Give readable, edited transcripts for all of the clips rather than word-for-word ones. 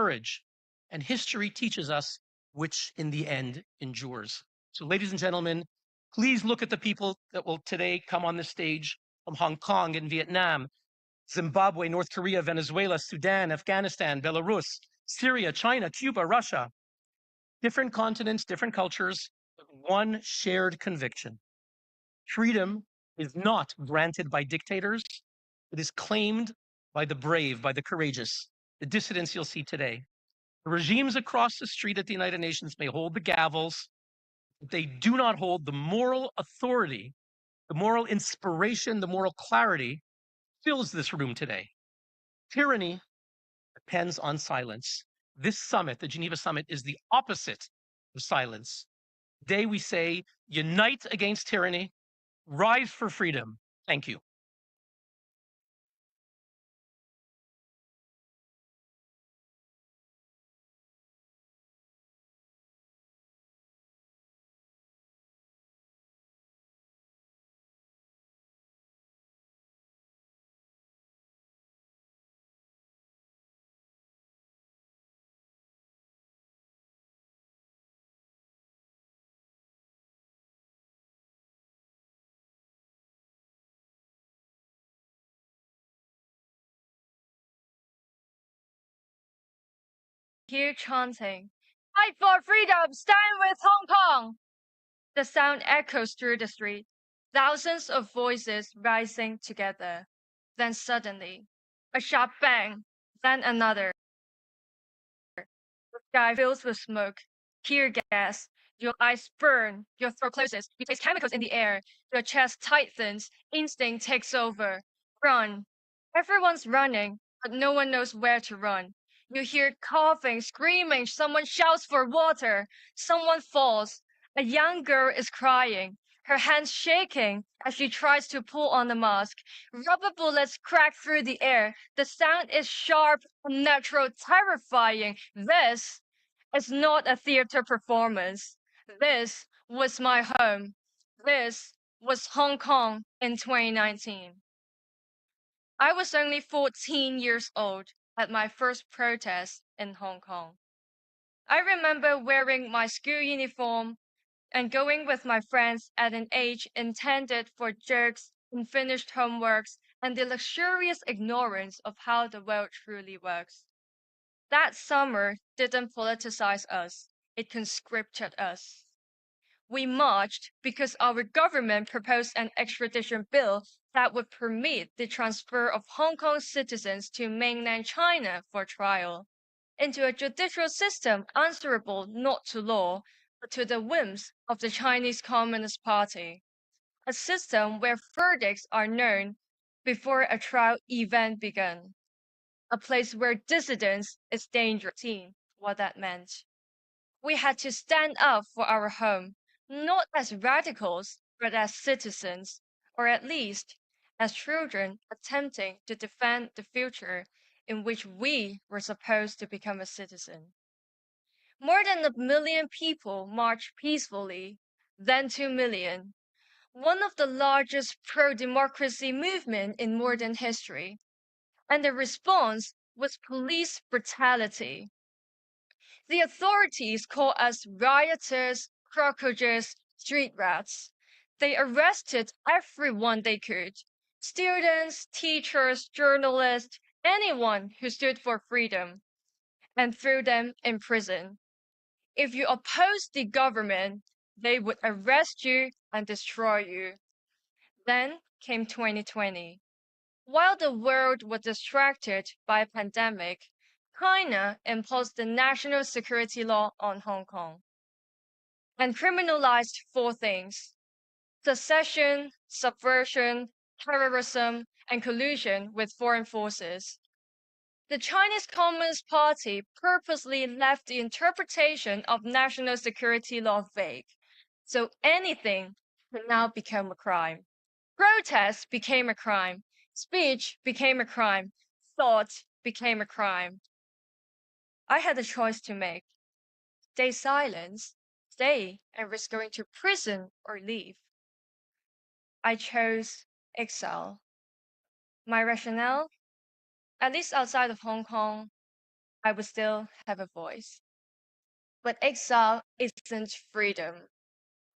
courage, and history teaches us which in the end endures. So, ladies and gentlemen, please look at the people that will today come on the stage from Hong Kong and Vietnam, Zimbabwe, North Korea, Venezuela, Sudan, Afghanistan, Belarus, Syria, China, Cuba, Russia. Different continents, different cultures, but one shared conviction. Freedom is not granted by dictators. It is claimed by the brave, by the courageous, the dissidents you'll see today. The regimes across the street at the United Nations may hold the gavels, but they do not hold the moral authority, the moral inspiration, the moral clarity fills this room today. Tyranny depends on silence. This summit, the Geneva Summit, is the opposite of silence. Today we say, unite against tyranny, rise for freedom. Thank you. Hear chanting, "Fight for freedom! Stand with Hong Kong!" The sound echoes through the street, thousands of voices rising together. Then suddenly, a sharp bang, then another. The sky fills with smoke, tear gas. Your eyes burn, your throat closes, you taste chemicals in the air, your chest tightens, instinct takes over. Run. Everyone's running, but no one knows where to run. You hear coughing, screaming, someone shouts for water, someone falls. A young girl is crying, her hands shaking as she tries to pull on the mask. Rubber bullets crack through the air. The sound is sharp, unnatural, terrifying. This is not a theater performance. This was my home. This was Hong Kong in 2019. I was only 14 years old at my first protest in Hong Kong. I remember wearing my school uniform and going with my friends at an age intended for jokes, unfinished homeworks, and the luxurious ignorance of how the world truly works. That summer didn't politicize us, it conscripted us. We marched because our government proposed an extradition bill that would permit the transfer of Hong Kong citizens to mainland China for trial, into a judicial system answerable not to law, but to the whims of the Chinese Communist Party, a system where verdicts are known before a trial even begun, a place where dissidence is dangerous. What that meant. We had to stand up for our home, not as radicals, but as citizens, or at least as children attempting to defend the future in which we were supposed to become a citizen. More than 1 million people marched peacefully, then 2 million, one of the largest pro-democracy movement in modern history. And the response was police brutality. The authorities called us rioters, cockroaches, street rats. They arrested everyone they could. Students, teachers, journalists, anyone who stood for freedom, and threw them in prison. If you opposed the government, they would arrest you and destroy you. Then came 2020. While the world was distracted by a pandemic, China imposed the national security law on Hong Kong and criminalized 4 things: secession, subversion, terrorism, and collusion with foreign forces. The Chinese Communist Party purposely left the interpretation of national security law vague, so anything could now become a crime. Protest became a crime. Speech became a crime. Thought became a crime. I had a choice to make: stay silent, stay and risk going to prison, or leave. I chose exile. My rationale? At least outside of Hong Kong, I would still have a voice. But exile isn't freedom.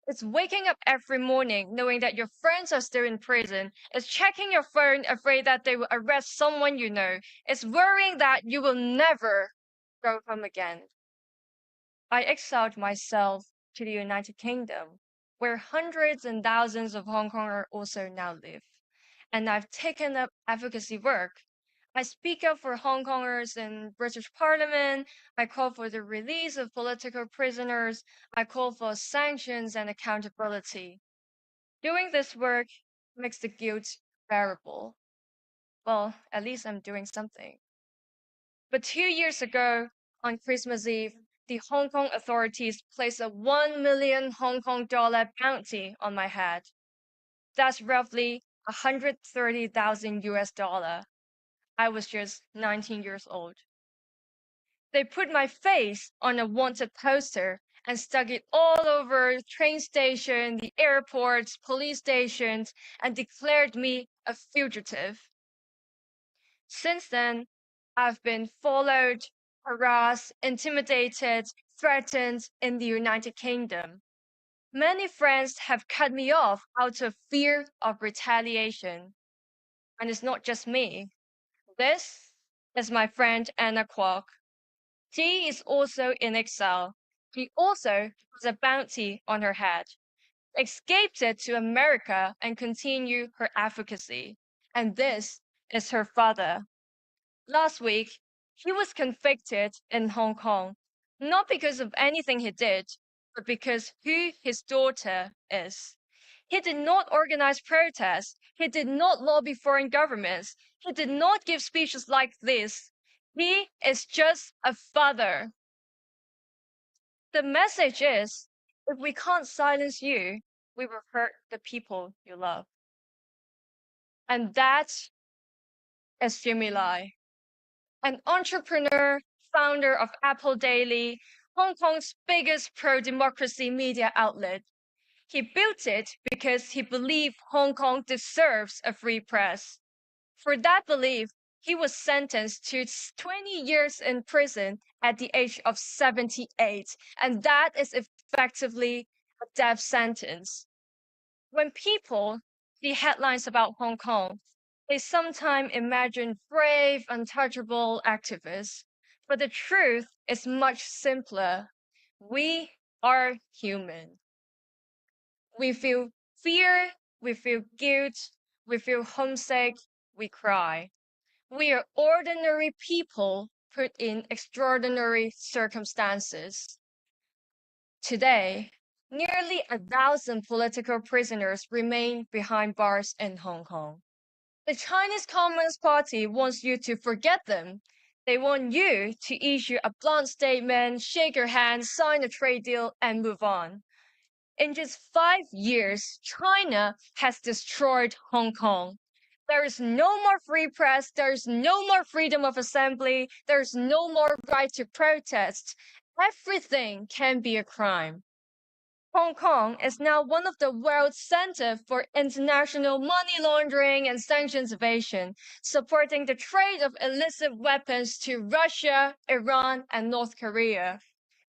It's waking up every morning knowing that your friends are still in prison. It's checking your phone afraid that they will arrest someone you know. It's worrying that you will never go home again. I exiled myself to the United Kingdom, where hundreds and thousands of Hong Kongers also now live. And I've taken up advocacy work. I speak up for Hong Kongers in British Parliament. I call for the release of political prisoners. I call for sanctions and accountability. Doing this work makes the guilt bearable. Well, at least I'm doing something. But 2 years ago, on Christmas Eve, the Hong Kong authorities placed a 1 million Hong Kong dollar bounty on my head. That's roughly 130,000 US dollar. I was just 19 years old. They put my face on a wanted poster and stuck it all over train station, the airports, police stations, and declared me a fugitive. Since then, I've been followed, harassed, intimidated, threatened in the United Kingdom. Many friends have cut me off out of fear of retaliation. And it's not just me. This is my friend Anna Kwok. She is also in exile. She also has a bounty on her head, escaped it to America and continue her advocacy. And this is her father. Last week, he was convicted in Hong Kong, not because of anything he did, but because who his daughter is. He did not organize protests. He did not lobby foreign governments. He did not give speeches like this. He is just a father. The message is, if we can't silence you, we will hurt the people you love. And that is Jimmy Lai, an entrepreneur, founder of Apple Daily, Hong Kong's biggest pro-democracy media outlet. He built it because he believed Hong Kong deserves a free press. For that belief, he was sentenced to 20 years in prison at the age of 78, and that is effectively a death sentence. When people see headlines about Hong Kong, they sometimes imagine brave, untouchable activists. But the truth is much simpler. We are human. We feel fear, we feel guilt, we feel homesick, we cry. We are ordinary people put in extraordinary circumstances. Today, nearly 1,000 political prisoners remain behind bars in Hong Kong. The Chinese Communist Party wants you to forget them. They want you to issue a blunt statement, shake your hand, sign a trade deal, and move on. In just 5 years, China has destroyed Hong Kong. There is no more free press. There is no more freedom of assembly. There is no more right to protest. Everything can be a crime. Hong Kong is now one of the world's center for international money laundering and sanctions evasion, supporting the trade of illicit weapons to Russia, Iran, and North Korea.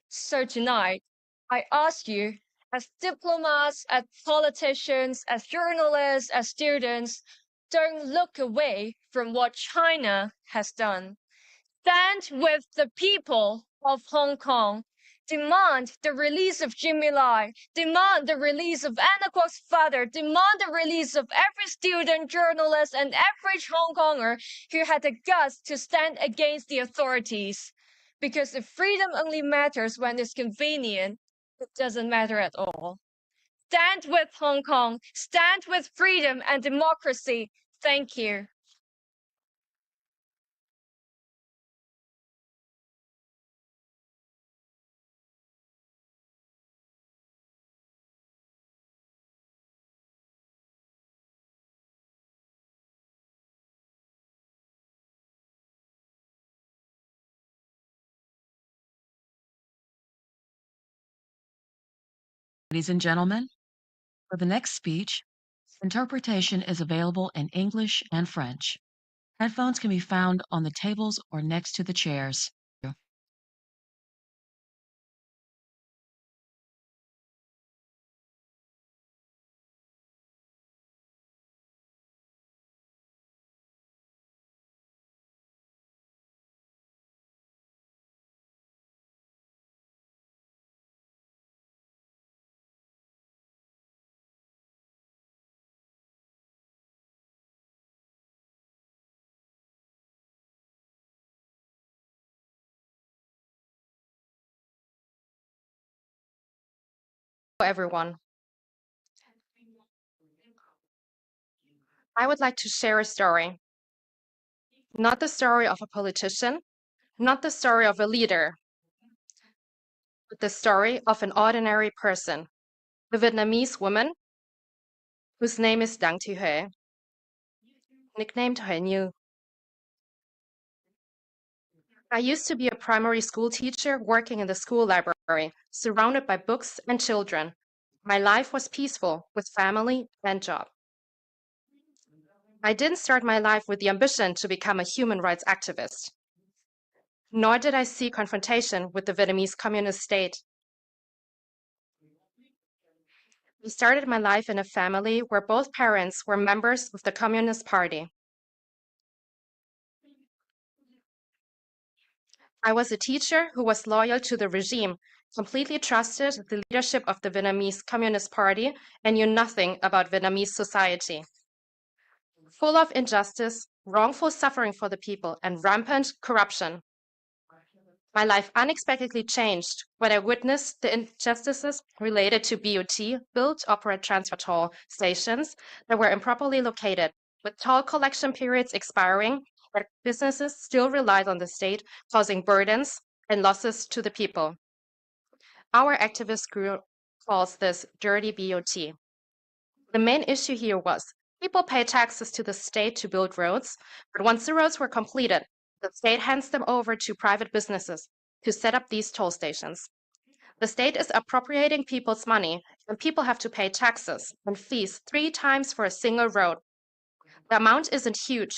So tonight, I ask you, as diplomats, as politicians, as journalists, as students, don't look away from what China has done. Stand with the people of Hong Kong. Demand the release of Jimmy Lai. Demand the release of Anna Kwok's father. Demand the release of every student, journalist, and average Hong Konger who had the guts to stand against the authorities. Because if freedom only matters when it's convenient, it doesn't matter at all. Stand with Hong Kong. Stand with freedom and democracy. Thank you. Ladies and gentlemen, for the next speech, interpretation is available in English and French. Headphones can be found on the tables or next to the chairs. everyone. I would like to share a story. Not the story of a politician, not the story of a leader, but the story of an ordinary person, a Vietnamese woman whose name is Dang Thi Huệ, nicknamed Huệ Như. I used to be a primary school teacher working in the school library, surrounded by books and children. My life was peaceful with family and job. I didn't start my life with the ambition to become a human rights activist, nor did I seek confrontation with the Vietnamese communist state. I started my life in a family where both parents were members of the Communist Party. I was a teacher who was loyal to the regime, completely trusted the leadership of the Vietnamese Communist Party, and knew nothing about Vietnamese society. Full of injustice, wrongful suffering for the people, and rampant corruption. My life unexpectedly changed when I witnessed the injustices related to BOT, built operate transfer toll stations that were improperly located, with toll collection periods expiring, where businesses still relied on the state, causing burdens and losses to the people. Our activist group calls this dirty BOT. The main issue here was people pay taxes to the state to build roads, but once the roads were completed, the state hands them over to private businesses to set up these toll stations. The state is appropriating people's money, and people have to pay taxes and fees 3 times for a single road. The amount isn't huge,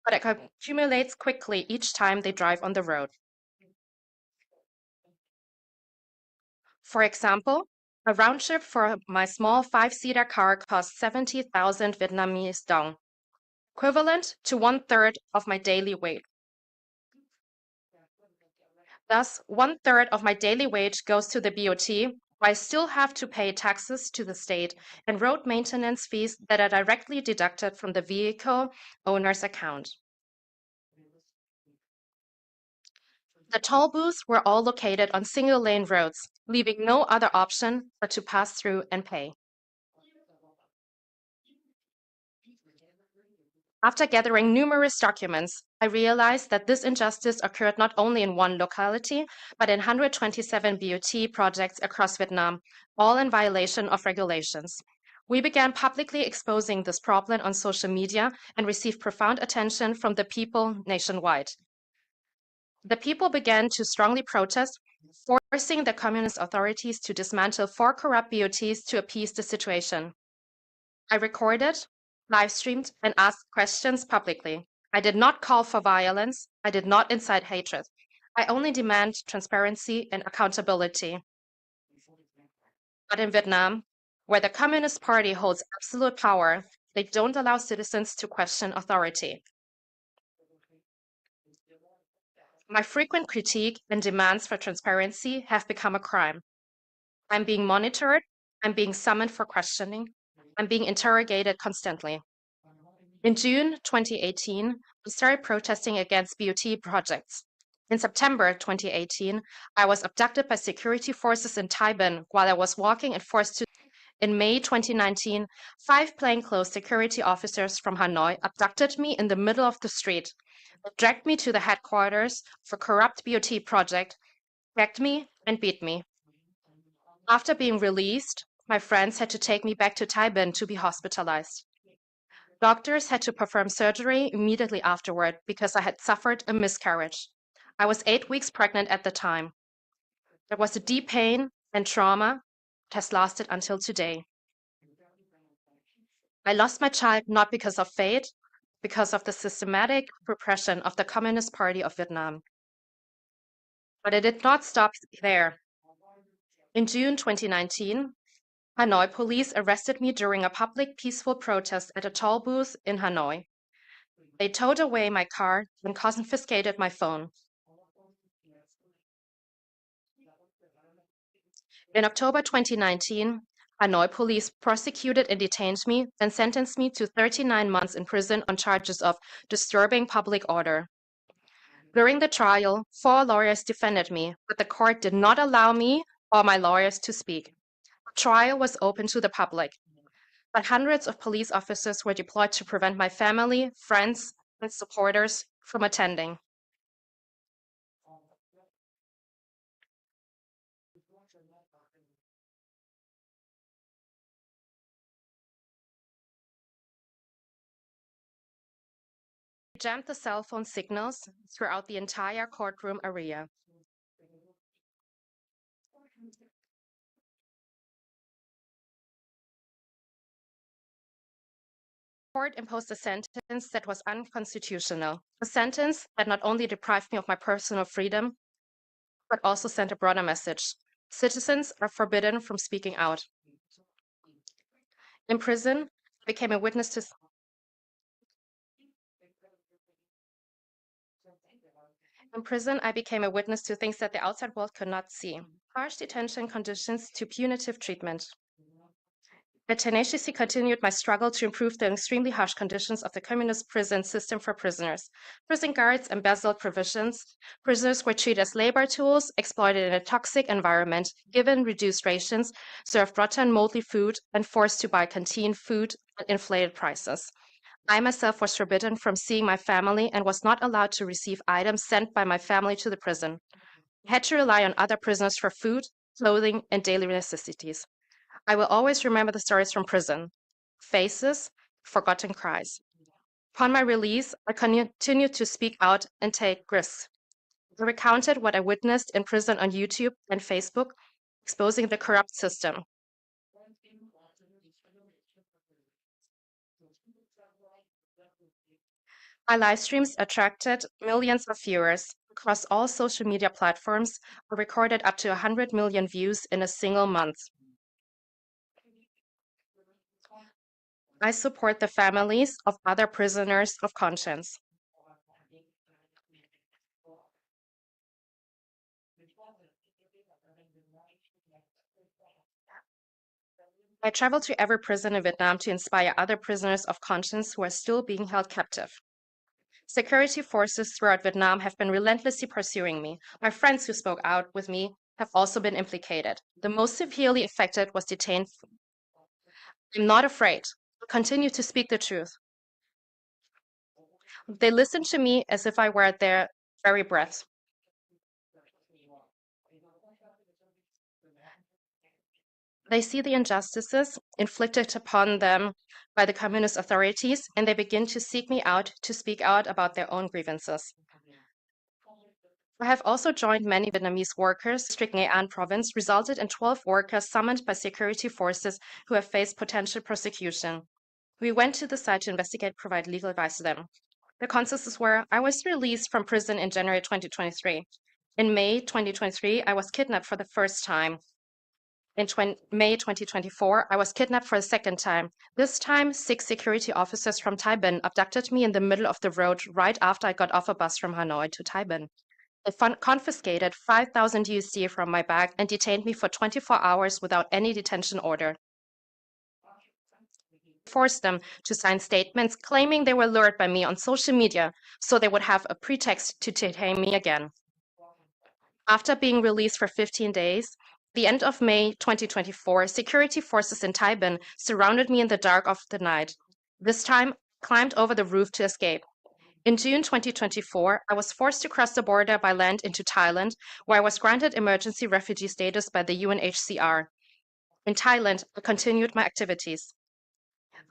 but it accumulates quickly each time they drive on the road. For example, a round trip for my small 5-seater car costs 70,000 Vietnamese dong, equivalent to 1/3 of my daily wage. Thus, 1/3 of my daily wage goes to the BOT, while I still have to pay taxes to the state and road maintenance fees that are directly deducted from the vehicle owner's account. The toll booths were all located on single-lane roads, leaving no other option but to pass through and pay. After gathering numerous documents, I realized that this injustice occurred not only in one locality, but in 127 BOT projects across Vietnam, all in violation of regulations. We began publicly exposing this problem on social media and received profound attention from the people nationwide. The people began to strongly protest, forcing the communist authorities to dismantle 4 corrupt BOTs to appease the situation. I recorded, live streamed, and asked questions publicly. I did not call for violence. I did not incite hatred. I only demand transparency and accountability. But in Vietnam, where the Communist Party holds absolute power, they don't allow citizens to question authority. My frequent critique and demands for transparency have become a crime. I'm being monitored. I'm being summoned for questioning. I'm being interrogated constantly. In June 2018, we started protesting against BOT projects. In September 2018, I was abducted by security forces in Thai Binh while I was walking and forced to. In May 2019, 5 plainclothes security officers from Hanoi abducted me in the middle of the street. They dragged me to the headquarters of a corrupt BOT project, gagged me, and beat me. After being released, my friends had to take me back to Thai Binh to be hospitalized. Doctors had to perform surgery immediately afterward because I had suffered a miscarriage. I was 8 weeks pregnant at the time. There was a deep pain and trauma that has lasted until today. I lost my child not because of fate, because of the systematic repression of the Communist Party of Vietnam. But it did not stop there. In June 2019, Hanoi police arrested me during a public peaceful protest at a toll booth in Hanoi. They towed away my car and confiscated my phone. In October 2019, Hanoi police prosecuted and detained me and sentenced me to 39 months in prison on charges of disturbing public order. During the trial, 4 lawyers defended me, but the court did not allow me or my lawyers to speak. Trial was open to the public, but hundreds of police officers were deployed to prevent my family, friends, and supporters from attending. Jammed the cell phone signals throughout the entire courtroom area. Court imposed a sentence that was unconstitutional, a sentence that not only deprived me of my personal freedom, but also sent a broader message. Citizens are forbidden from speaking out. In prison, I became a witness to things that the outside world could not see. Harsh detention conditions to punitive treatment. I tenaciously continued my struggle to improve the extremely harsh conditions of the communist prison system for prisoners. Prison guards embezzled provisions. Prisoners were treated as labor tools, exploited in a toxic environment, given reduced rations, served rotten, moldy food, and forced to buy canteen food at inflated prices. I myself was forbidden from seeing my family and was not allowed to receive items sent by my family to the prison. I had to rely on other prisoners for food, clothing, and daily necessities. I will always remember the stories from prison. Faces, forgotten cries. Upon my release, I continued to speak out and take risks. I recounted what I witnessed in prison on YouTube and Facebook, exposing the corrupt system. My live streams attracted millions of viewers across all social media platforms, or recorded up to 100 million views in a single month. I support the families of other prisoners of conscience. I traveled to every prison in Vietnam to inspire other prisoners of conscience who are still being held captive. Security forces throughout Vietnam have been relentlessly pursuing me. My friends who spoke out with me have also been implicated. The most severely affected was detained. I'm not afraid. I continue to speak the truth. They listen to me as if I were their very breath. They see the injustices inflicted upon them by the communist authorities, and they begin to seek me out to speak out about their own grievances. I have also joined many Vietnamese workers. District Nghệ An province resulted in 12 workers summoned by security forces who have faced potential prosecution. We went to the site to investigate, provide legal advice to them. The consequences were I was released from prison in January 2023. In May 2023, I was kidnapped for the first time. In May 2024, I was kidnapped for a second time. This time, 6 security officers from Thai Binh abducted me in the middle of the road right after I got off a bus from Hanoi to Thai Binh. They confiscated 5,000 USD from my bag and detained me for 24 hours without any detention order. Forced them to sign statements claiming they were lured by me on social media so they would have a pretext to detain me again. After being released for 15 days, the end of May 2024, security forces in Thai Binh surrounded me in the dark of the night. This time, I climbed over the roof to escape. In June 2024, I was forced to cross the border by land into Thailand, where I was granted emergency refugee status by the UNHCR. In Thailand, I continued my activities.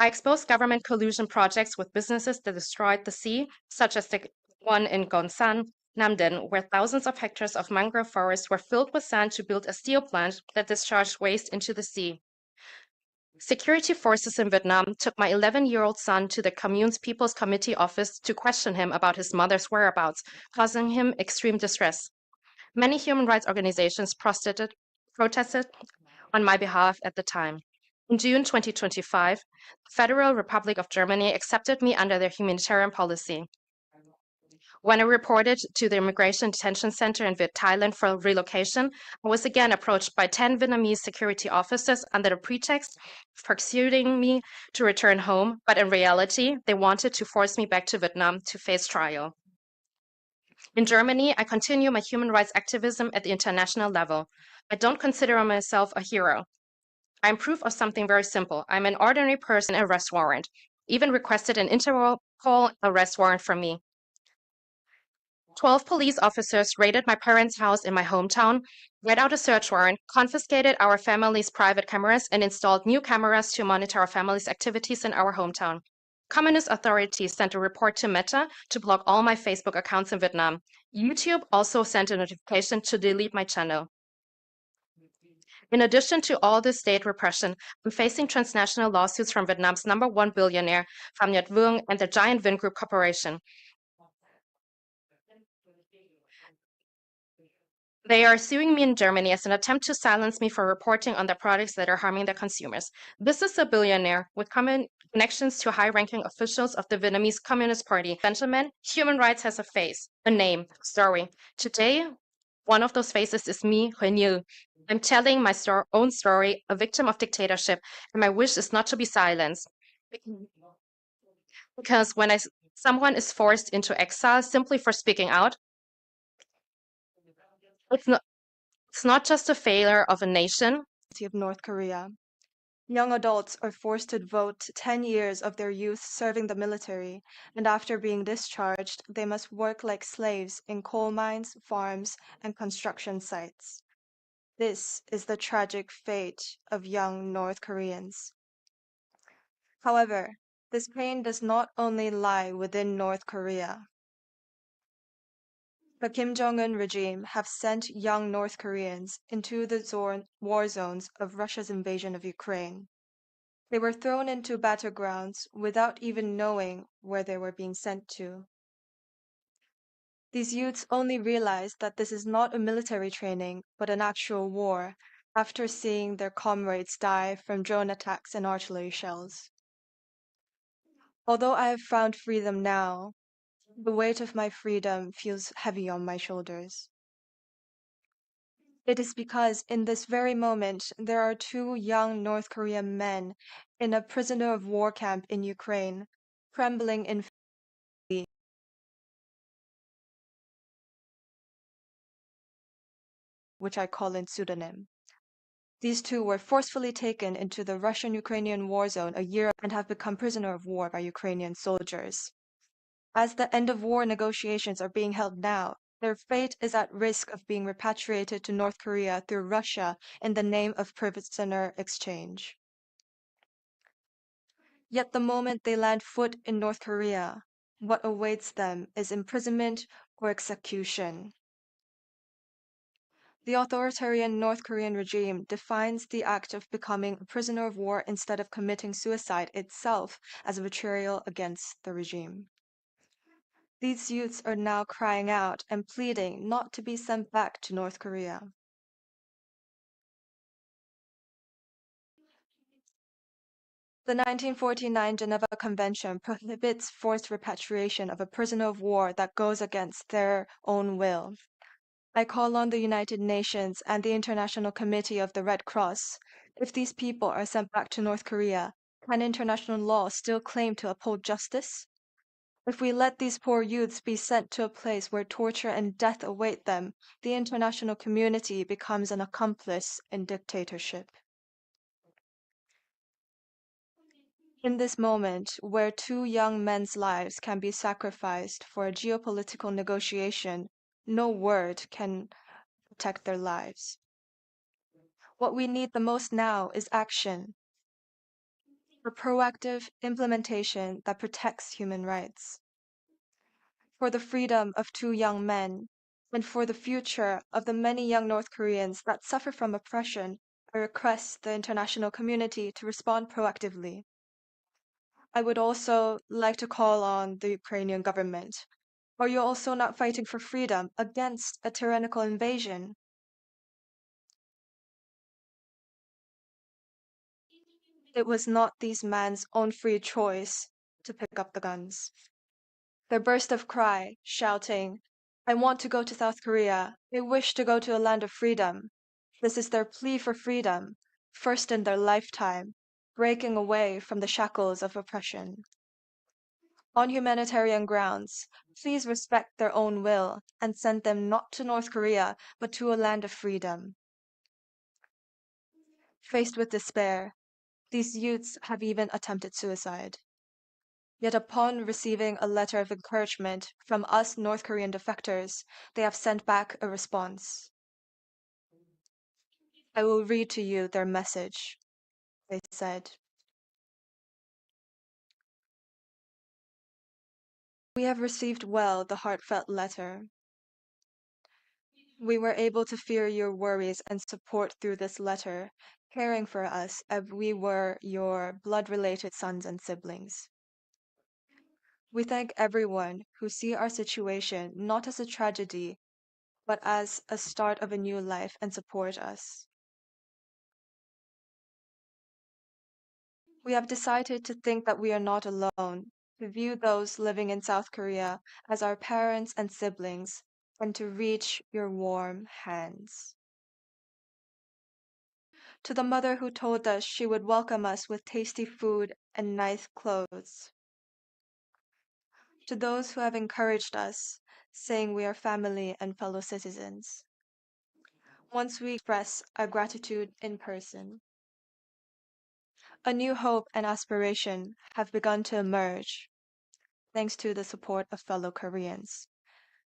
I exposed government collusion projects with businesses that destroyed the sea, such as the one in Gonsan, Namden, where thousands of hectares of mangrove forests were filled with sand to build a steel plant that discharged waste into the sea. Security forces in Vietnam took my 11-year-old son to the Commune's People's Committee office to question him about his mother's whereabouts, causing him extreme distress. Many human rights organizations protested on my behalf at the time. In June 2025, the Federal Republic of Germany accepted me under their humanitarian policy. When I reported to the Immigration Detention Center in Thailand for relocation, I was again approached by 10 Vietnamese security officers under the pretext of persuading me to return home, but in reality, they wanted to force me back to Vietnam to face trial. In Germany, I continue my human rights activism at the international level. I don't consider myself a hero. I'm proof of something very simple. I'm an ordinary person, arrest warrant. Even requested an Interpol arrest warrant from me. 12 police officers raided my parents' house in my hometown, read out a search warrant, confiscated our family's private cameras, and installed new cameras to monitor our family's activities in our hometown. Communist authorities sent a report to Meta to block all my Facebook accounts in Vietnam. YouTube also sent a notification to delete my channel. In addition to all this state repression, I'm facing transnational lawsuits from Vietnam's #1 billionaire, Pham Nhat Vuong, and the giant Vingroup Corporation. They are suing me in Germany as an attempt to silence me for reporting on the products that are harming the consumers. This is a billionaire with connections to high-ranking officials of the Vietnamese Communist Party. Gentlemen, human rights has a face, a name, a story. Today, one of those faces is me, Renil. I'm telling my own story, a victim of dictatorship, and my wish is not to be silenced. Because when someone is forced into exile simply for speaking out, it's not just a failure of a nation. Of North Korea. Young adults are forced to devote 10 years of their youth serving the military, and after being discharged, they must work like slaves in coal mines, farms, and construction sites. This is the tragic fate of young North Koreans. However, this pain does not only lie within North Korea. The Kim Jong-un regime have sent young North Koreans into the war zones of Russia's invasion of Ukraine. They were thrown into battlegrounds without even knowing where they were being sent to. These youths only realized that this is not a military training, but an actual war, after seeing their comrades die from drone attacks and artillery shells. Although I have found freedom now, the weight of my freedom feels heavy on my shoulders. It is because in this very moment, there are 2 young North Korean men in a prisoner of war camp in Ukraine, trembling in fear, which I call in pseudonym. These 2 were forcefully taken into the Russian-Ukrainian war zone a year and have become prisoner of war by Ukrainian soldiers. As the end of war negotiations are being held now, their fate is at risk of being repatriated to North Korea through Russia in the name of prisoner exchange. Yet the moment they land foot in North Korea, what awaits them is imprisonment or execution. The authoritarian North Korean regime defines the act of becoming a prisoner of war instead of committing suicide itself as a betrayal against the regime. These youths are now crying out and pleading not to be sent back to North Korea. The 1949 Geneva Convention prohibits forced repatriation of a prisoner of war that goes against their own will. I call on the United Nations and the International Committee of the Red Cross. If these people are sent back to North Korea, can international law still claim to uphold justice? If we let these poor youths be sent to a place where torture and death await them, the international community becomes an accomplice in dictatorship. In this moment, where 2 young men's lives can be sacrificed for a geopolitical negotiation, no word can protect their lives. What we need the most now is action, for proactive implementation that protects human rights, for the freedom of 2 young men, and for the future of the many young North Koreans that suffer from oppression. I request the international community to respond proactively. I would also like to call on the Ukrainian government. Are you also not fighting for freedom against a tyrannical invasion? It was not these men's own free choice to pick up the guns. Their burst of cry, shouting, "I want to go to South Korea. I wish to go to a land of freedom." This is their plea for freedom, first in their lifetime, breaking away from the shackles of oppression. On humanitarian grounds, please respect their own will and send them not to North Korea, but to a land of freedom. Faced with despair, these youths have even attempted suicide. Yet upon receiving a letter of encouragement from us North Korean defectors, they have sent back a response. I will read to you their message. They said, "We have received well the heartfelt letter. We were able to feel your worries and support through this letter, caring for us as we were your blood-related sons and siblings. We thank everyone who see our situation not as a tragedy, but as a start of a new life and support us. We have decided to think that we are not alone, to view those living in South Korea as our parents and siblings, and to reach your warm hands. To the mother who told us she would welcome us with tasty food and nice clothes. To those who have encouraged us, saying we are family and fellow citizens. Once we express our gratitude in person. A new hope and aspiration have begun to emerge, thanks to the support of fellow Koreans.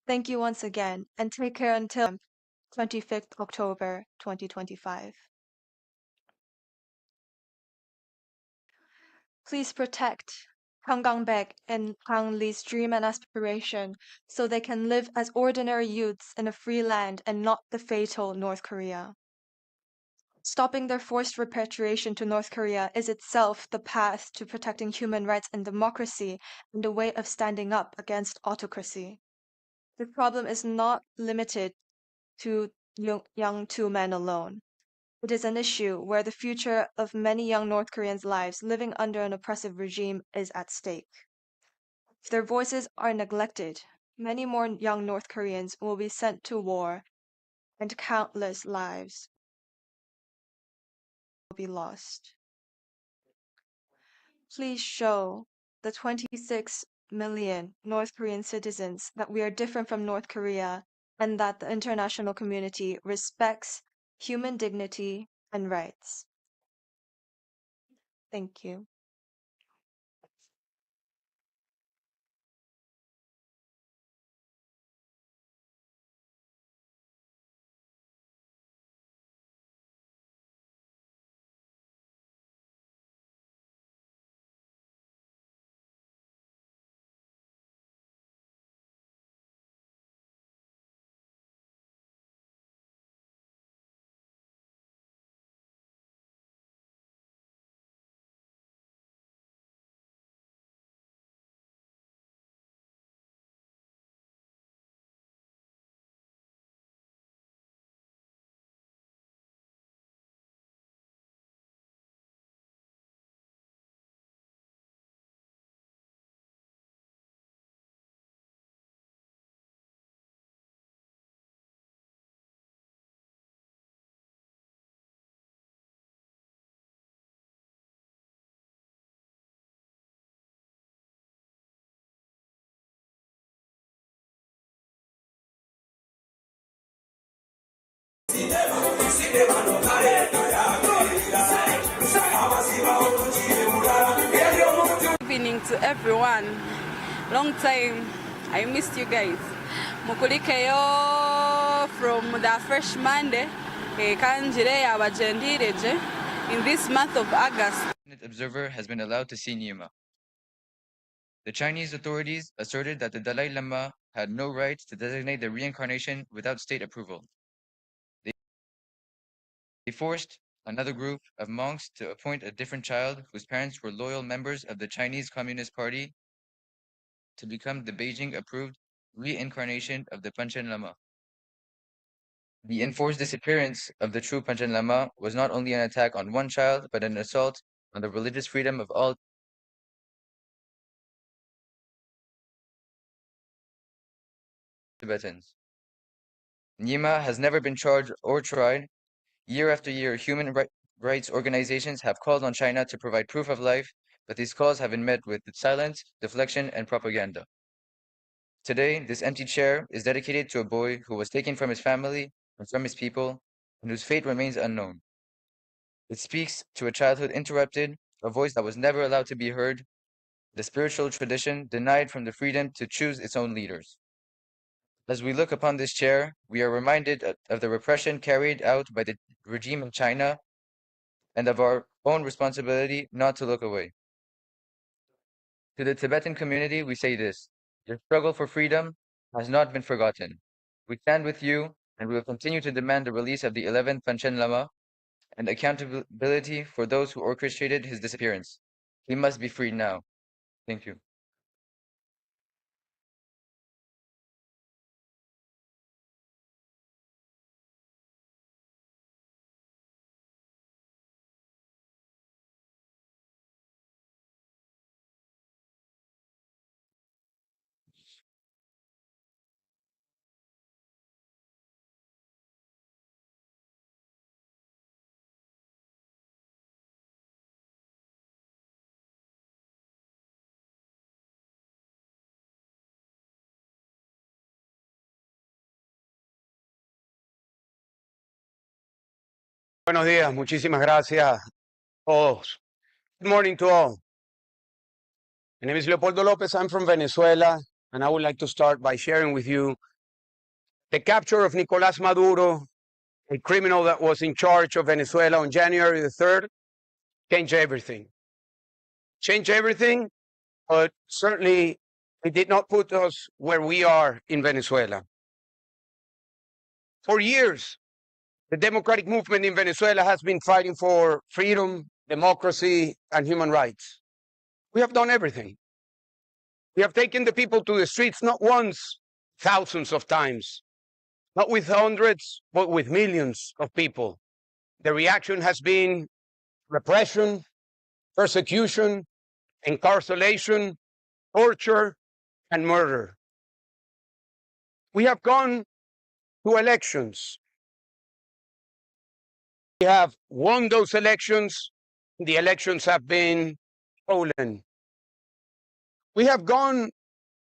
Thank you once again, and take care until 25th October 2025. Please protect Kang Gang-baek and Kang Lee's dream and aspiration so they can live as ordinary youths in a free land and not the fatal North Korea. Stopping their forced repatriation to North Korea is itself the path to protecting human rights and democracy and a way of standing up against autocracy. The problem is not limited to young two men alone. It is an issue where the future of many young North Koreans' lives living under an oppressive regime is at stake. If their voices are neglected, many more young North Koreans will be sent to war and countless lives will be lost. Please show the 26 million North Korean citizens that we are different from North Korea and that the international community respects human dignity and rights. Thank you. Good evening to everyone. Long time. I missed you guys. Mukulikeyo from the fresh Monday. Kanjire abajendireje in this month of August. An observer has been allowed to see Nyima. The Chinese authorities asserted that the Dalai Lama had no right to designate the reincarnation without state approval. They forced another group of monks to appoint a different child whose parents were loyal members of the Chinese Communist Party to become the Beijing-approved reincarnation of the Panchen Lama. The enforced disappearance of the true Panchen Lama was not only an attack on one child, but an assault on the religious freedom of all Tibetans. Nyima has never been charged or tried. Year after year, human rights organizations have called on China to provide proof of life, but these calls have been met with silence, deflection, and propaganda. Today, this empty chair is dedicated to a boy who was taken from his family and from his people, and whose fate remains unknown. It speaks to a childhood interrupted, a voice that was never allowed to be heard, the spiritual tradition denied from the freedom to choose its own leaders. As we look upon this chair, we are reminded of the repression carried out by the regime in China and of our own responsibility not to look away. To the Tibetan community, we say this: your struggle for freedom has not been forgotten. We stand with you, and we will continue to demand the release of the 11th Panchen Lama and accountability for those who orchestrated his disappearance. He must be freed now. Thank you. Buenos días, muchísimas gracias a todos. Good morning to all. My name is Leopoldo Lopez. I'm from Venezuela, and I would like to start by sharing with you the capture of Nicolás Maduro, a criminal that was in charge of Venezuela on January the 3rd, changed everything. Changed everything, but certainly it did not put us where we are in Venezuela. For years, the democratic movement in Venezuela has been fighting for freedom, democracy, and human rights. We have done everything. We have taken the people to the streets not once, thousands of times, not with hundreds, but with millions of people. The reaction has been repression, persecution, incarceration, torture, and murder. We have gone to elections. We have won those elections. The elections have been stolen. We have gone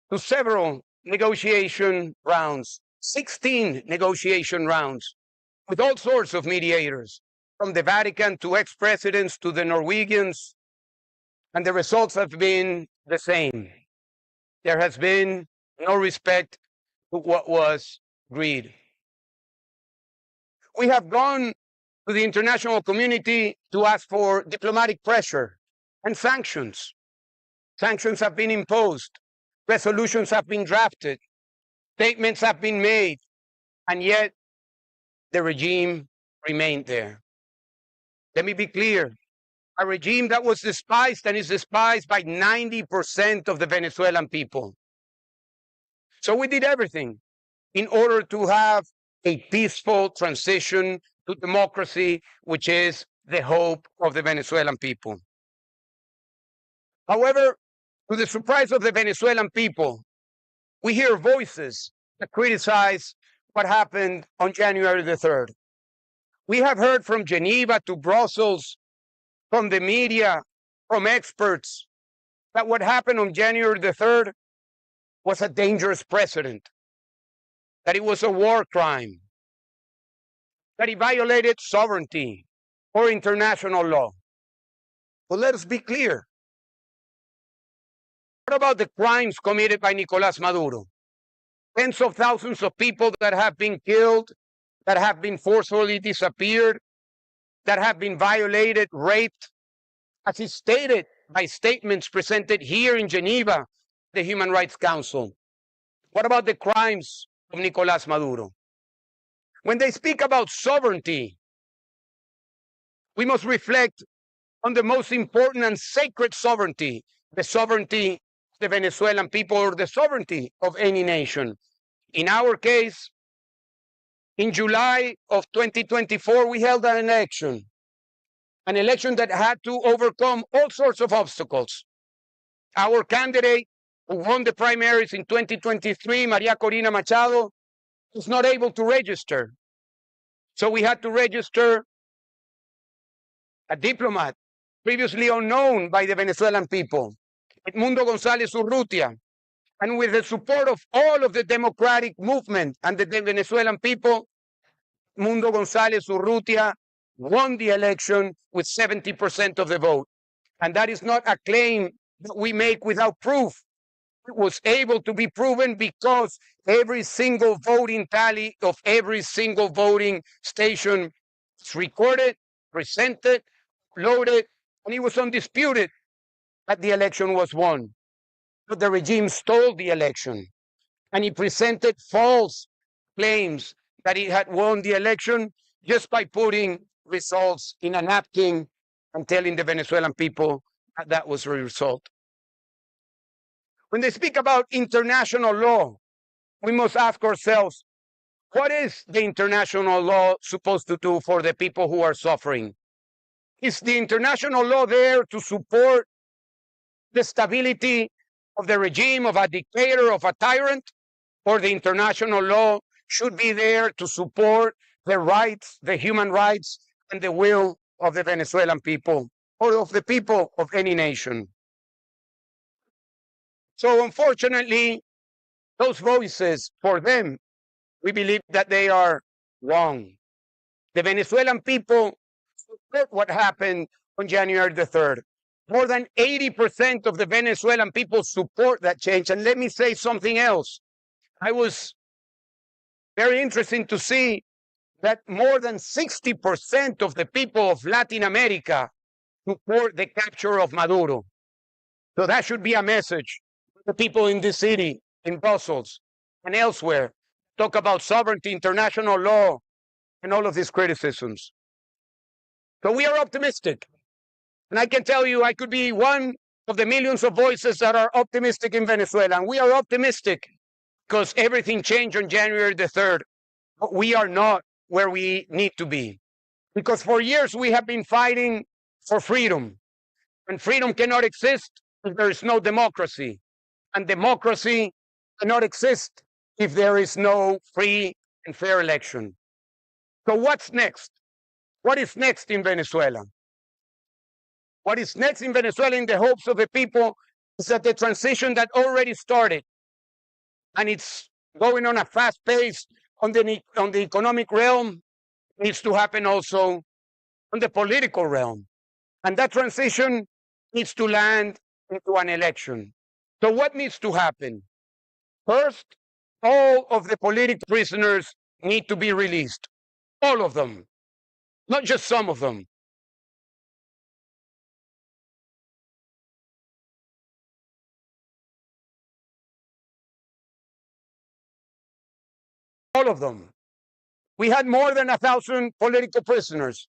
to several negotiation rounds, 16 negotiation rounds, with all sorts of mediators, from the Vatican to ex-presidents to the Norwegians, and the results have been the same. There has been no respect to what was agreed. We have gone to the international community to ask for diplomatic pressure and sanctions. Sanctions have been imposed, resolutions have been drafted, statements have been made, and yet the regime remained there. Let me be clear, a regime that was despised and is despised by 90% of the Venezuelan people. So we did everything in order to have a peaceful transition to democracy, which is the hope of the Venezuelan people. However, to the surprise of the Venezuelan people, we hear voices that criticize what happened on January the 3rd. We have heard from Geneva to Brussels, from the media, from experts, that what happened on January the 3rd was a dangerous precedent, that it was a war crime, that it violated sovereignty or international law. But let us be clear. What about the crimes committed by Nicolás Maduro? Tens of thousands of people that have been killed, that have been forcefully disappeared, that have been violated, raped, as is stated by statements presented here in Geneva, the Human Rights Council. What about the crimes of Nicolás Maduro? When they speak about sovereignty, we must reflect on the most important and sacred sovereignty, the sovereignty of the Venezuelan people, or the sovereignty of any nation. In our case, in July of 2024, we held an election that had to overcome all sorts of obstacles. Our candidate who won the primaries in 2023, Maria Corina Machado, was not able to register. So we had to register a diplomat previously unknown by the Venezuelan people, Edmundo González Urrutia. And with the support of all of the democratic movement and the Venezuelan people, Edmundo González Urrutia won the election with 70% of the vote. And that is not a claim that we make without proof. It was able to be proven because every single voting tally of every single voting station was recorded, presented, loaded, and it was undisputed that the election was won. But the regime stole the election, and it presented false claims that it had won the election just by putting results in a napkin and telling the Venezuelan people that that was the result. When they speak about international law, we must ask ourselves, what is the international law supposed to do for the people who are suffering? Is the international law there to support the stability of the regime, of a dictator, of a tyrant? Or the international law should be there to support the rights, the human rights, and the will of the Venezuelan people, or of the people of any nation? So unfortunately, those voices, for them, we believe that they are wrong. The Venezuelan people support what happened on January the 3rd. More than 80% of the Venezuelan people support that change. And let me say something else. I was very interesting to see that more than 60% of the people of Latin America support the capture of Maduro. So that should be a message to the people in this city, in Brussels, and elsewhere. Talk about sovereignty, international law, and all of these criticisms. So we are optimistic. And I can tell you, I could be one of the millions of voices that are optimistic in Venezuela. And we are optimistic because everything changed on January the 3rd. But we are not where we need to be. Because for years we have been fighting for freedom. And freedom cannot exist if there is no democracy. And democracy cannot exist if there is no free and fair election. So what's next? What is next in Venezuela? What is next in Venezuela in the hopes of the people is that the transition that already started, and it's going on a fast pace on the economic realm, needs to happen also on the political realm. And that transition needs to land into an election. So what needs to happen? First, all of the political prisoners need to be released. All of them, not just some of them. All of them. We had more than 1,000 political prisoners.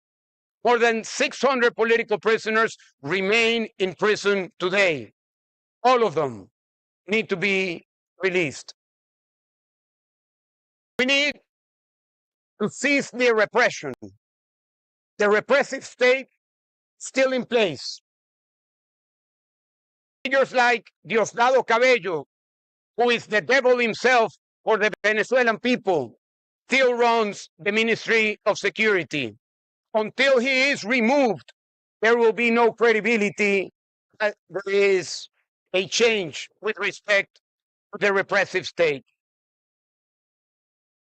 More than 600 political prisoners remain in prison today. All of them need to be released. We need to cease the repression. The repressive state still in place. Figures like Diosdado Cabello, who is the devil himself for the Venezuelan people, still runs the Ministry of Security. Until he is removed, there will be no credibility that there is a change with respect to the repressive state.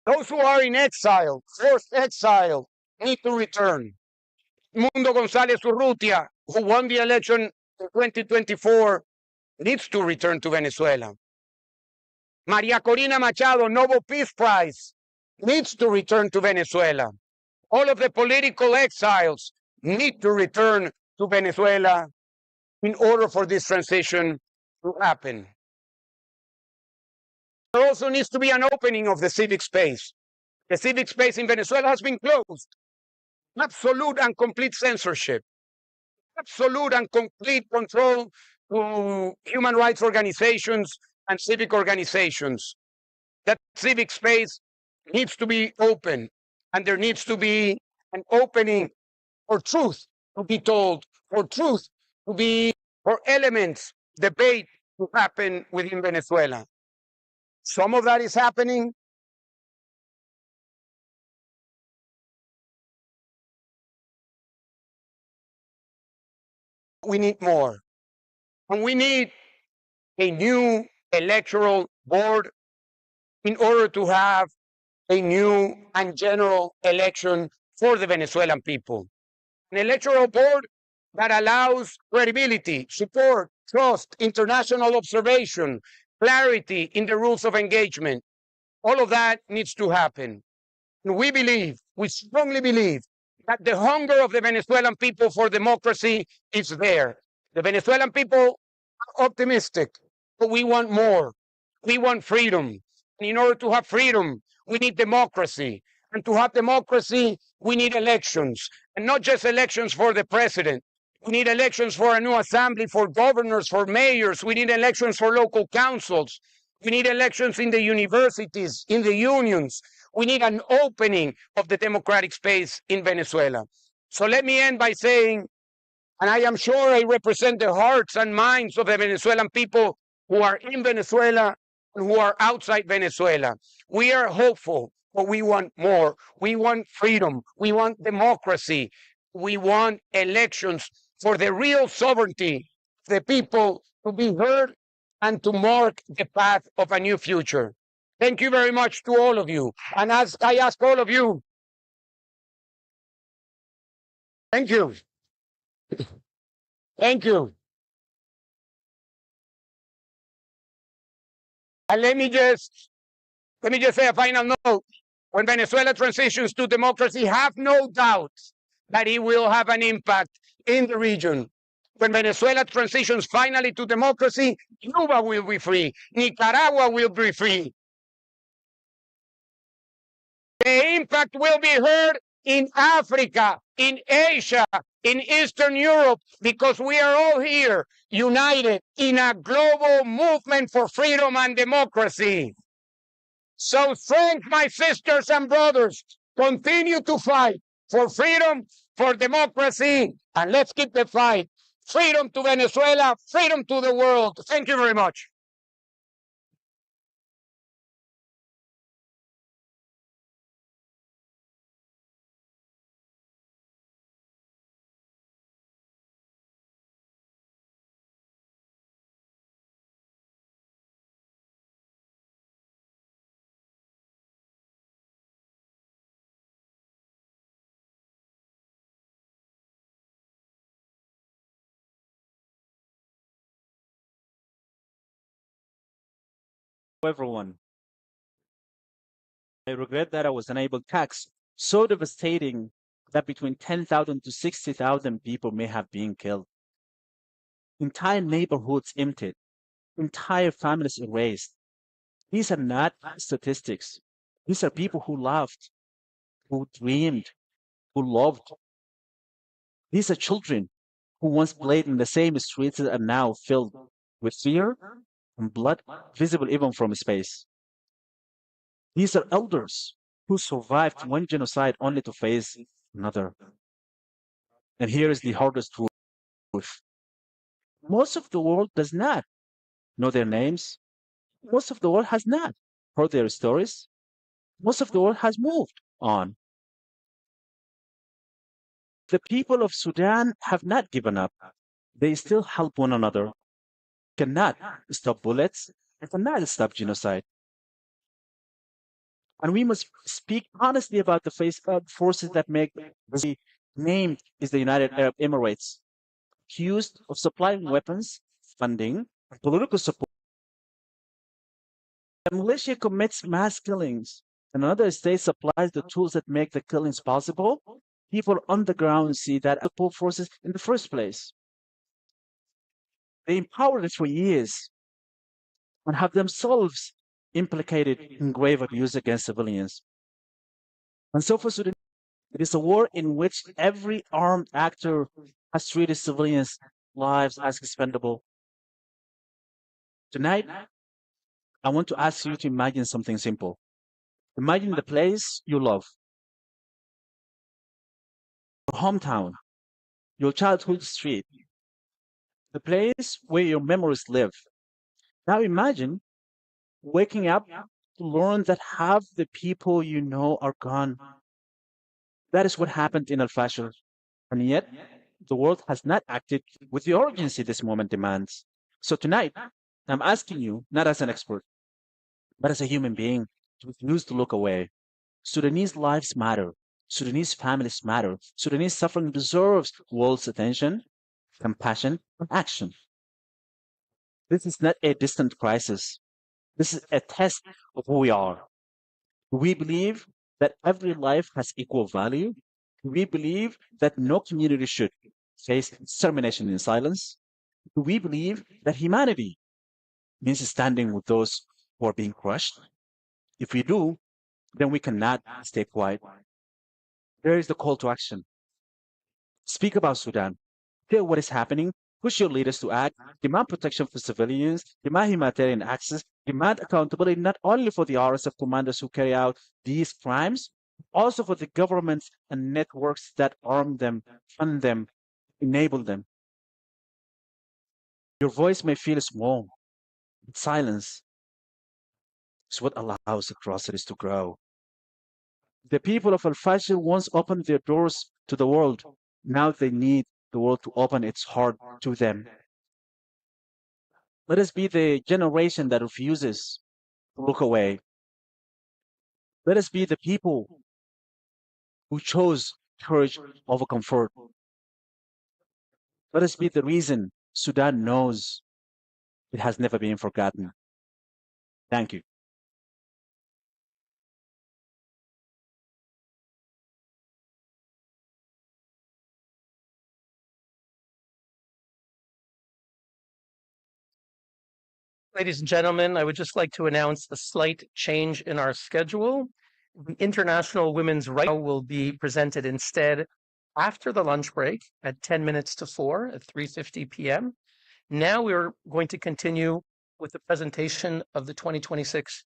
Those who are in exile, forced exile, need to return. Mundo González Urrutia, who won the election in 2024, needs to return to Venezuela. Maria Corina Machado, Nobel Peace Prize, needs to return to Venezuela. All of the political exiles need to return to Venezuela in order for this transition to happen. There also needs to be an opening of the civic space. The civic space in Venezuela has been closed. Absolute and complete censorship. Absolute and complete control to human rights organizations and civic organizations. That civic space needs to be open, and there needs to be an opening for truth to be told, for truth to be, for elements, debate to happen within Venezuela. Some of that is happening. We need more. And we need a new electoral board in order to have a new and general election for the Venezuelan people. An electoral board that allows credibility, support, trust, international observation, clarity in the rules of engagement. All of that needs to happen. And we strongly believe, that the hunger of the Venezuelan people for democracy is there. The Venezuelan people are optimistic, but we want more. We want freedom. And in order to have freedom, we need democracy. And to have democracy, we need elections. And not just elections for the president. We need elections for a new assembly, for governors, for mayors. We need elections for local councils. We need elections in the universities, in the unions. We need an opening of the democratic space in Venezuela. So let me end by saying, and I am sure I represent the hearts and minds of the Venezuelan people who are in Venezuela and who are outside Venezuela. We are hopeful, but we want more. We want freedom. We want democracy. We want elections for the real sovereignty of the people to be heard and to mark the path of a new future. Thank you very much to all of you. And as I ask all of you, thank you. Thank you. And let me just say a final note. When Venezuela transitions to democracy, have no doubt that it will have an impact in the region. When Venezuela transitions finally to democracy, Cuba will be free. Nicaragua will be free. The impact will be heard in Africa, in Asia, in Eastern Europe, because we are all here united in a global movement for freedom and democracy. So strength, my sisters and brothers, continue to fight for freedom, for democracy, and let's keep the fight. Freedom to Venezuela, freedom to the world. Thank you very much. Everyone. I regret that I was unable to tax so devastating that between 10,000 to 60,000 people may have been killed. Entire neighborhoods emptied, entire families erased. These are not statistics. These are people who loved, who dreamed, who loved. These are children who once played in the same streets that are now filled with fear and blood, visible even from space. These are elders who survived one genocide only to face another. And here is the hardest truth. Most of the world does not know their names. Most of the world has not heard their stories. Most of the world has moved on. The people of Sudan have not given up. They still help one another. Cannot stop bullets and cannot stop genocide. And we must speak honestly about the forces that make the named is the United Arab Emirates, accused of supplying weapons, funding, and political support. The militia commits mass killings, and another state supplies the tools that make the killings possible. People on the ground see that support forces in the first place. They empowered it for years and have themselves implicated in grave abuse against civilians. And so for Sudan, it is a war in which every armed actor has treated civilians' lives as expendable. Tonight, I want to ask you to imagine something simple. Imagine the place you love, your hometown, your childhood street, the place where your memories live. Now imagine waking up to learn that half the people you know are gone. That is what happened in Al-Fashir. And yet, the world has not acted with the urgency this moment demands. So tonight, I'm asking you, not as an expert, but as a human being, to refuse to look away. Sudanese lives matter. Sudanese families matter. Sudanese suffering deserves world's attention, compassion, and action. This is not a distant crisis. This is a test of who we are. We believe that every life has equal value. We believe that no community should face extermination in silence. We believe that humanity means standing with those who are being crushed. If we do, then we cannot stay quiet. There is the call to action. Speak about Sudan. Tell what is happening. Push your leaders to act. Demand protection for civilians. Demand humanitarian access. Demand accountability not only for the RSF commanders who carry out these crimes, also for the governments and networks that arm them, fund them, enable them. Your voice may feel small, but silence is what allows atrocities to grow. The people of Al Fashir once opened their doors to the world. Now they need the world to open its heart to them. Let us be the generation that refuses to look away. Let us be the people who chose courage over comfort. Let us be the reason Sudan knows it has never been forgotten. Thank you. Ladies and gentlemen, I would just like to announce a slight change in our schedule. The International Women's Rights will be presented instead after the lunch break at 10 minutes to 4 at 3:50 p.m. Now we're going to continue with the presentation of the 2026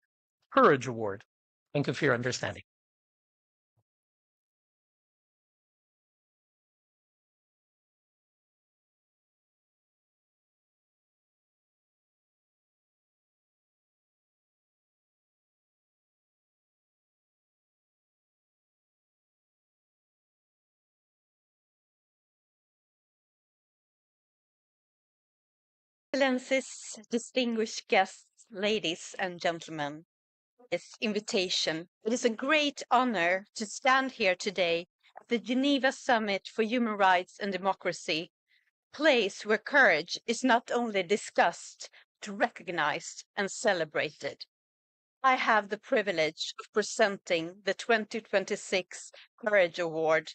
Courage Award. Thank you for your understanding. Excellencies, distinguished guests, ladies and gentlemen, this invitation. It is a great honor to stand here today at the Geneva Summit for Human Rights and Democracy, a place where courage is not only discussed, but recognized and celebrated. I have the privilege of presenting the 2026 Courage Award,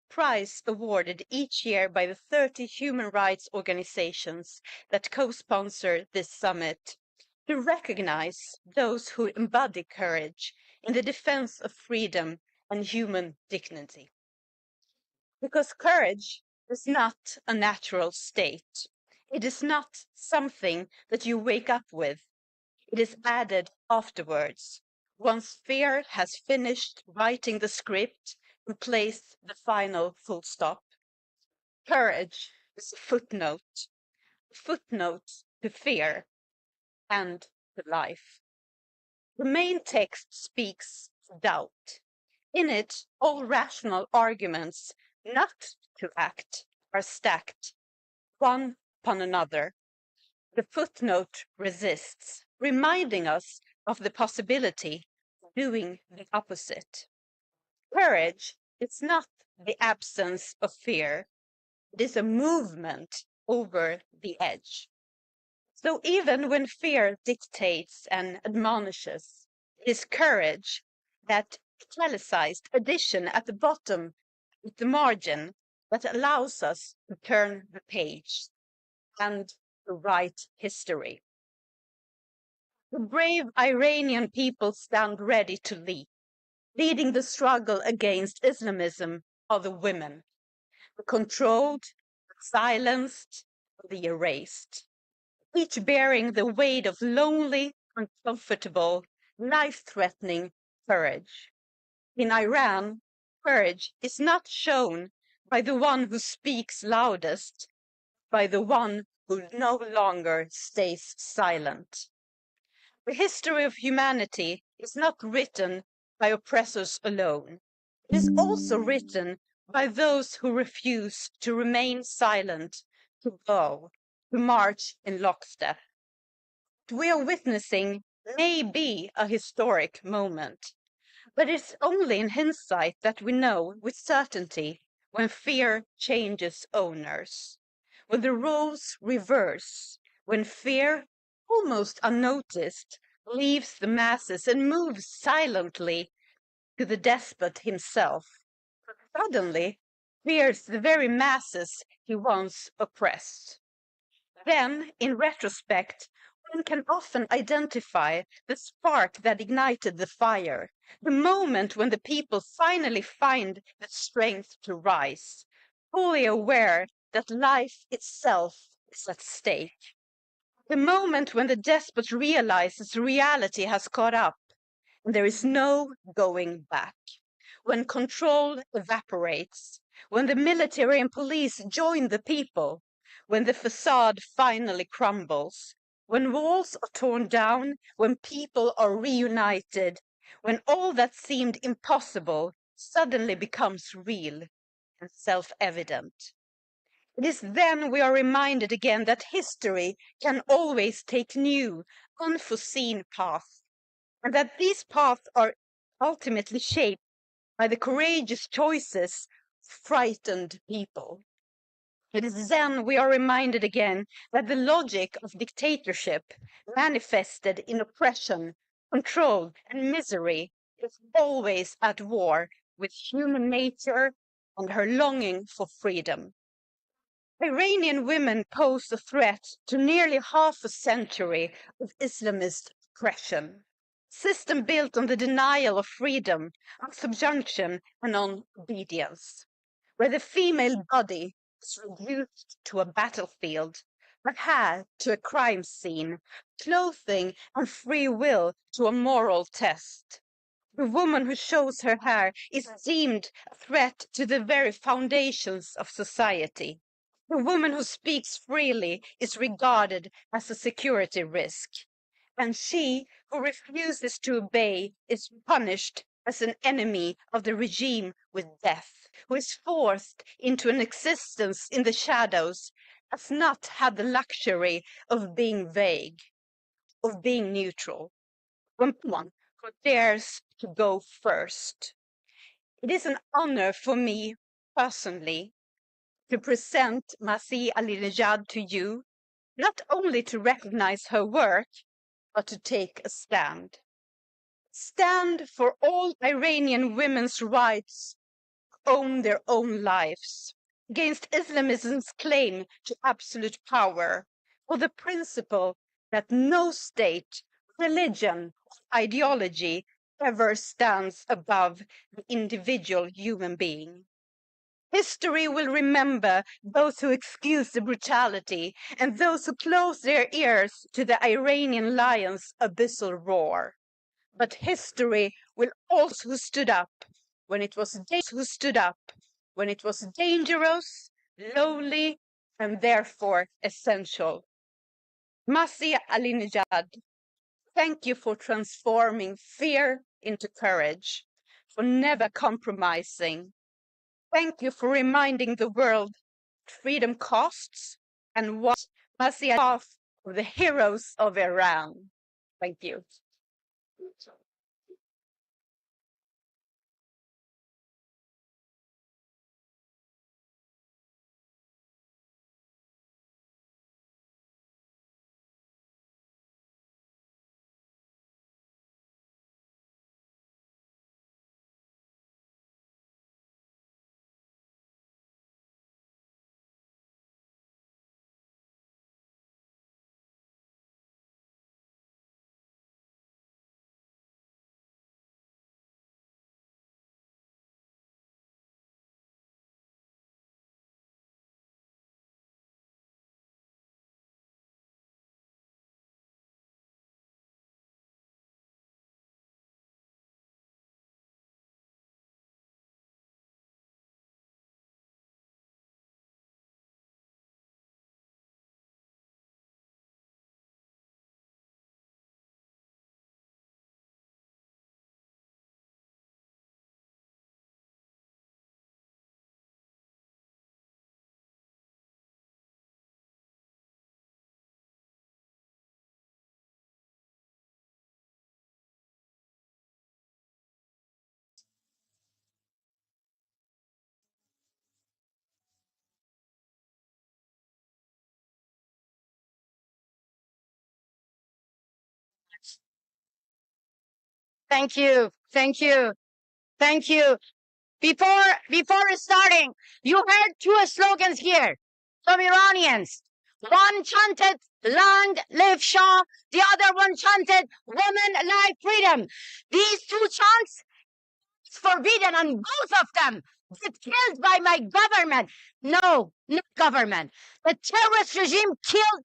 prize awarded each year by the 30 human rights organizations that co-sponsor this summit to recognize those who embody courage in the defense of freedom and human dignity. Because courage is not a natural state. It is not something that you wake up with. It is added afterwards, once fear has finished writing the script and placed the final full stop. Courage is a footnote to fear and to life. The main text speaks doubt. In it, all rational arguments not to act are stacked, one upon another. The footnote resists, reminding us of the possibility of doing the opposite. Courage is not the absence of fear. It is a movement over the edge. So even when fear dictates and admonishes, it is courage, that italicized addition at the bottom, at the margin, that allows us to turn the page and to write history. The brave Iranian people stand ready to lead. Leading the struggle against Islamism are the women, the controlled, the silenced, the erased, each bearing the weight of lonely, uncomfortable, life-threatening courage. In Iran, courage is not shown by the one who speaks loudest, by the one who no longer stays silent. The history of humanity is not written by oppressors alone. It is also written by those who refuse to remain silent, to go, to march in lockstep. What we are witnessing may be a historic moment, But it's only in hindsight that we know with certainty when fear changes owners, when the roles reverse, when fear, almost unnoticed, leaves the masses and moves silently to the despot himself. Suddenly, fears the very masses he once oppressed. Then, in retrospect, one can often identify the spark that ignited the fire, the moment when the people finally find the strength to rise, fully aware that life itself is at stake. The moment when the despot realizes reality has caught up and there is no going back. When control evaporates, when the military and police join the people, when the facade finally crumbles, when walls are torn down, when people are reunited, when all that seemed impossible suddenly becomes real and self-evident. It is then we are reminded again that history can always take new, unforeseen paths, and that these paths are ultimately shaped by the courageous choices of frightened people. It is then we are reminded again that the logic of dictatorship, manifested in oppression, control, and misery, is always at war with human nature and her longing for freedom. Iranian women pose a threat to nearly half a century of Islamist oppression. System built on the denial of freedom, on subjunction, and on obedience, where the female body is reduced to a battlefield, the hair to a crime scene, clothing and free will to a moral test. The woman who shows her hair is deemed a threat to the very foundations of society. The woman who speaks freely is regarded as a security risk, and she who refuses to obey is punished as an enemy of the regime with death, who is forced into an existence in the shadows, has not had the luxury of being vague, of being neutral. When one who dares to go first. It is an honor for me personally to present Masih Alinejad to you, not only to recognize her work, but to take a stand. Stand for all Iranian women's rights to own their own lives, against Islamism's claim to absolute power, for the principle that no state, religion, or ideology ever stands above the individual human being. History will remember those who excuse the brutality and those who close their ears to the Iranian lion's abyssal roar. But history will also who stood up when it was dangerous, lowly, and therefore essential. Masih Alinejad, thank you for transforming fear into courage, for never compromising. Thank you for reminding the world what freedom costs and what Masih path of the heroes of Iran. Thank you. Thank you. Thank you. Thank you. Before starting, you heard two slogans here from Iranians. One chanted, "Land live Shah." The other one chanted, "Women life freedom." These two chants is forbidden, and both of them get killed by my government. No, not government. The terrorist regime killed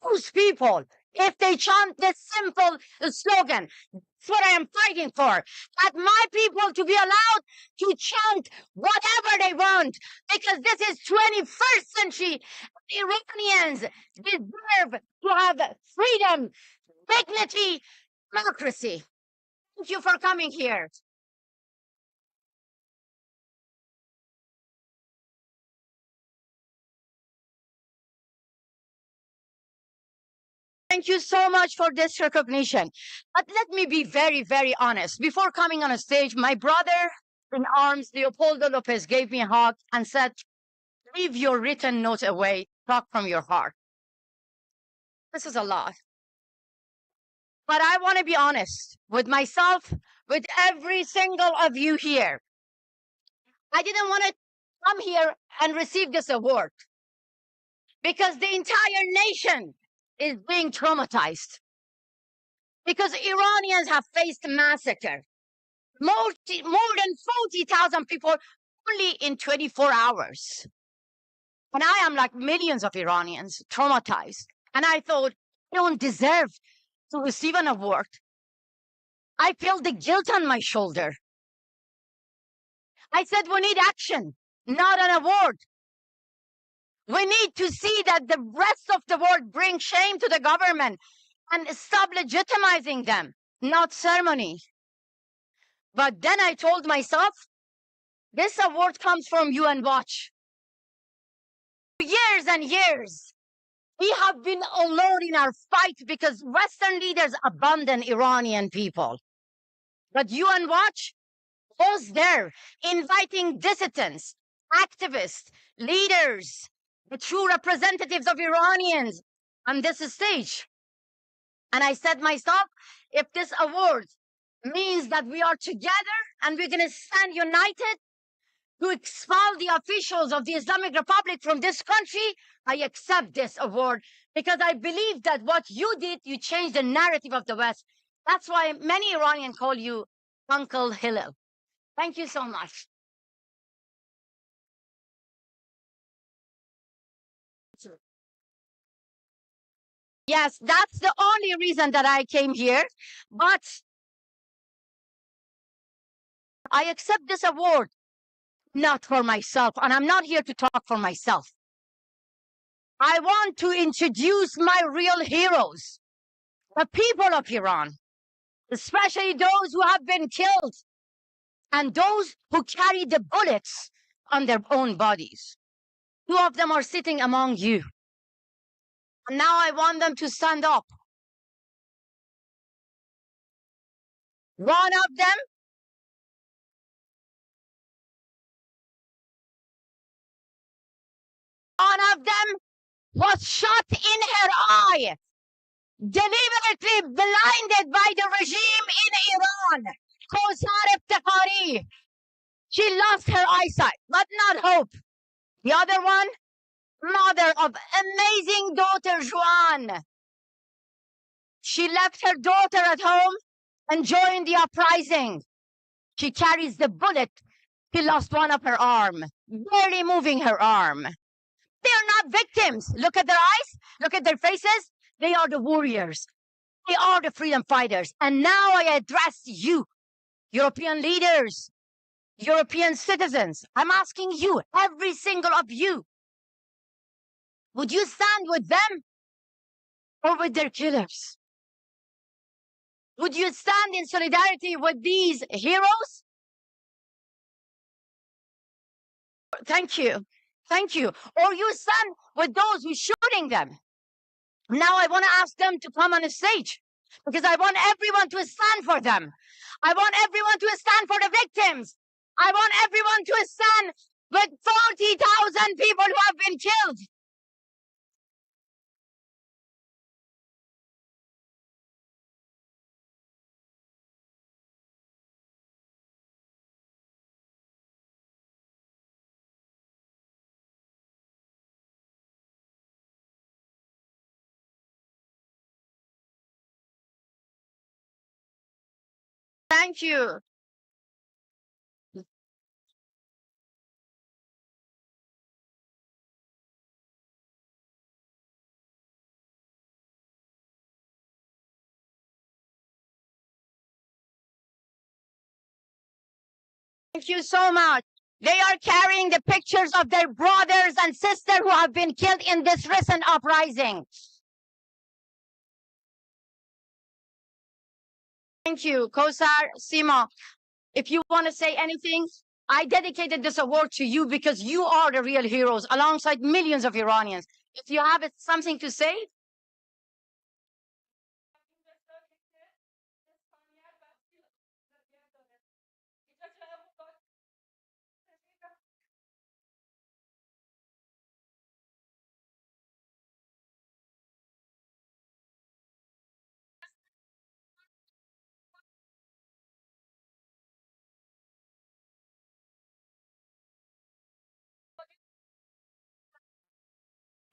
those people if they chant this simple slogan. That's what I am fighting for. That my people to be allowed to chant whatever they want, because this is 21st century. Iranians deserve to have freedom, dignity, democracy. Thank you for coming here. Thank you so much for this recognition. But let me be very, very honest. Before coming on a stage, my brother in arms, Leopoldo Lopez, gave me a hug and said, "Leave your written note away, talk from your heart." This is a lot. But I want to be honest with myself, with every single of you here. I didn't want to come here and receive this award because the entire nation is being traumatized. Because Iranians have faced massacre. More than 40,000 people only in 24 hours. And I am like millions of Iranians traumatized. And I thought, I don't deserve to receive an award. I feel the guilt on my shoulder. I said, we need action, not an award. We need to see that the rest of the world bring shame to the government and stop legitimizing them, not ceremony. But then I told myself, this award comes from UN Watch. For years and years, we have been alone in our fight because Western leaders abandon Iranian people. But UN Watch was there, inviting dissidents, activists, leaders, the true representatives of Iranians on this stage. And I said myself, if this award means that we are together and we're going to stand united to expel the officials of the Islamic Republic from this country, I accept this award because I believe that what you did, you changed the narrative of the West. That's why many Iranians call you Uncle Hillel. Thank you so much. Yes, that's the only reason that I came here. But I accept this award not for myself, and I'm not here to talk for myself. I want to introduce my real heroes, the people of Iran, especially those who have been killed and those who carry the bullets on their own bodies. Two of them are sitting among you. And now I want them to stand up. One of them was shot in her eye, deliberately blinded by the regime in Iran. Kosar Eftekhari. She lost her eyesight, but not hope. The other one, mother of amazing daughter Juan. She left her daughter at home and joined the uprising. She carries the bullet. She lost one of her arm, barely moving her arm. They're not victims. Look at their eyes. Look at their faces. They are the warriors. They are the freedom fighters. And now I address you, European leaders, European citizens. I'm asking you, every single of you, would you stand with them or with their killers? Would you stand in solidarity with these heroes? Thank you. Thank you. Or you stand with those who are shooting them. Now I want to ask them to come on a stage because I want everyone to stand for them. I want everyone to stand for the victims. I want everyone to stand with 40,000 people who have been killed. Thank you. Thank you so much. They are carrying the pictures of their brothers and sisters who have been killed in this recent uprising. Thank you, Kosar Sima. If you want to say anything, I dedicated this award to you because you are the real heroes alongside millions of Iranians. If you have something to say,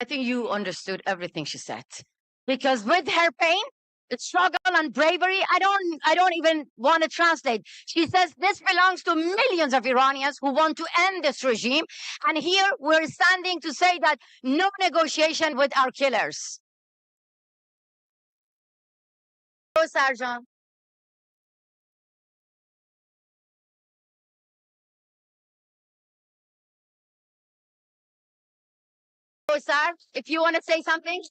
I think you understood everything she said. Because with her pain, struggle and bravery, I don't even want to translate. She says this belongs to millions of Iranians who want to end this regime. And here we're standing to say that no negotiation with our killers. So, Sarjan. So, Sar, if you want to say something,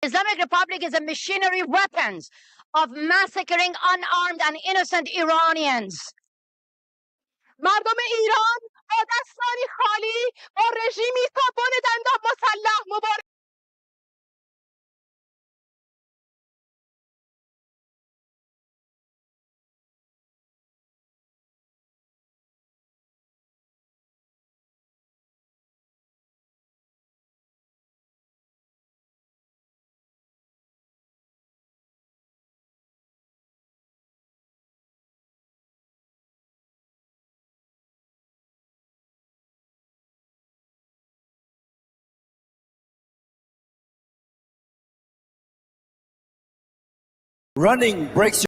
Islamic Republic is a machinery weapons of massacring unarmed and innocent Iranians. مردم ایران با دستانی خالی با رژیمی تا بن دندان مسلح مبارزه Running breaks